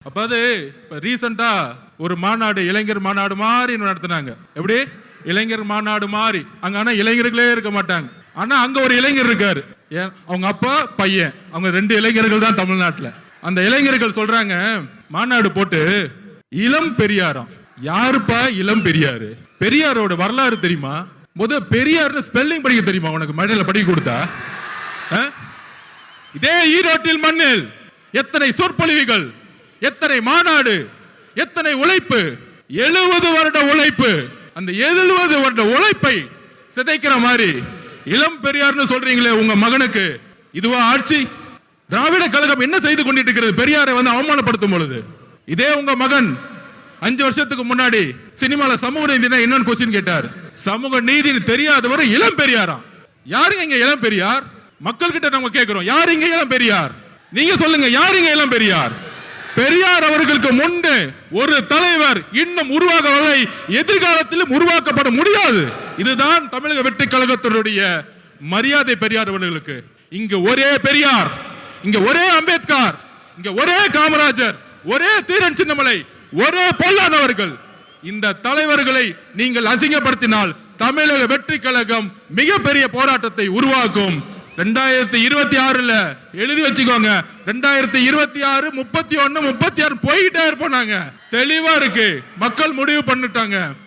அப்ப அது ரீசெண்டா ஒரு மாநாடு, இளைஞர் மாநாடு மாதிரி நடத்தினாங்க. எப்படி? இளைஞர் மாநாடு மாதிரி. அங்க ஆனா இளைஞர்களே இருக்க மாட்டாங்க. ஆனா அங்க ஒரு இளைஞர் இருக்காரு. அவங்க அப்பா பையன், அவங்க 2 இளைஞர்கள் தான் தமிழ்நாட்டுல. அந்த இளைஞர்கள் சொல்றாங்க, மாநாடு போட்டு இளம் பெரியாராம். யாருப்பா இளம் பெரியாரு? பெரியாரோட வரலாறு தெரியுமா? பெரியார்னு ஸ்பெல்லிங் படிக்க தெரியுமா உனக்கு? மழையில படிக்க கொடுத்தா? இதே ஈரோட்டில் மண்ணில் எத்தனை சொற்பொழிவுகள், எத்தனை மாநாடு, எத்தனை உழைப்பு, 70 வருட உழைப்பு. அந்த 70 வருட உழைப்பை சிதைக்கிற மாதிரி இளம் பெரியார்னு சொல்றீங்களே உங்க மகனுக்கு, இதுவா ஆட்சி? திராவிட கழகம் என்ன செய்து கொண்டிட்டு இருக்கிறது? பெரியாரை அவமானப்படுத்தும் பொழுது இதே உங்க மகன் 5 வருஷத்துக்கு முன்னாடி சினிமால சமூக நீதினா என்னன்னு கொஸ்டின் கேட்டார். சமூக நீதி தெரியாதவர் இளம் பெரியாராம். யாருங்க இங்க இளம் பெரியார்? மக்கள் கிட்ட நம்ம கேட்கிறோம், யார் இங்க இளம் பெரியார்? நீங்க சொல்லுங்க, யார் இங்க இளம் பெரியார்? பெரியார் அவர்களுக்கு முன்பு ஒரு தலைவர் இன்னும் உருவாகவில்லை, எதிர்காலத்திலும் உருவாக்கப்பட முடியாது. இதுதான் தமிழக வெற்றி கழகத்தினுடைய மரியாதை. பெரியார் அவர்களுக்கு இங்க ஒரே பெரியார், இங்க ஒரே அம்பேத்கர், இங்க ஒரே காமராஜர், ஒரே தீரன் சின்னமலை, ஒரே பொல்லாதவர்கள். இந்த தலைவர்களை நீங்கள் அசிங்கப்படுத்தினால் தமிழக வெற்றி கழகம் மிகப்பெரிய போராட்டத்தை உருவாக்கும். 2026 எழுதி வச்சுக்கோங்க. 2026, 31, 36 போயிட்டே இருப்போம். நாங்க தெளிவா இருக்கு, மக்கள் முடிவு பண்ணிட்டாங்க.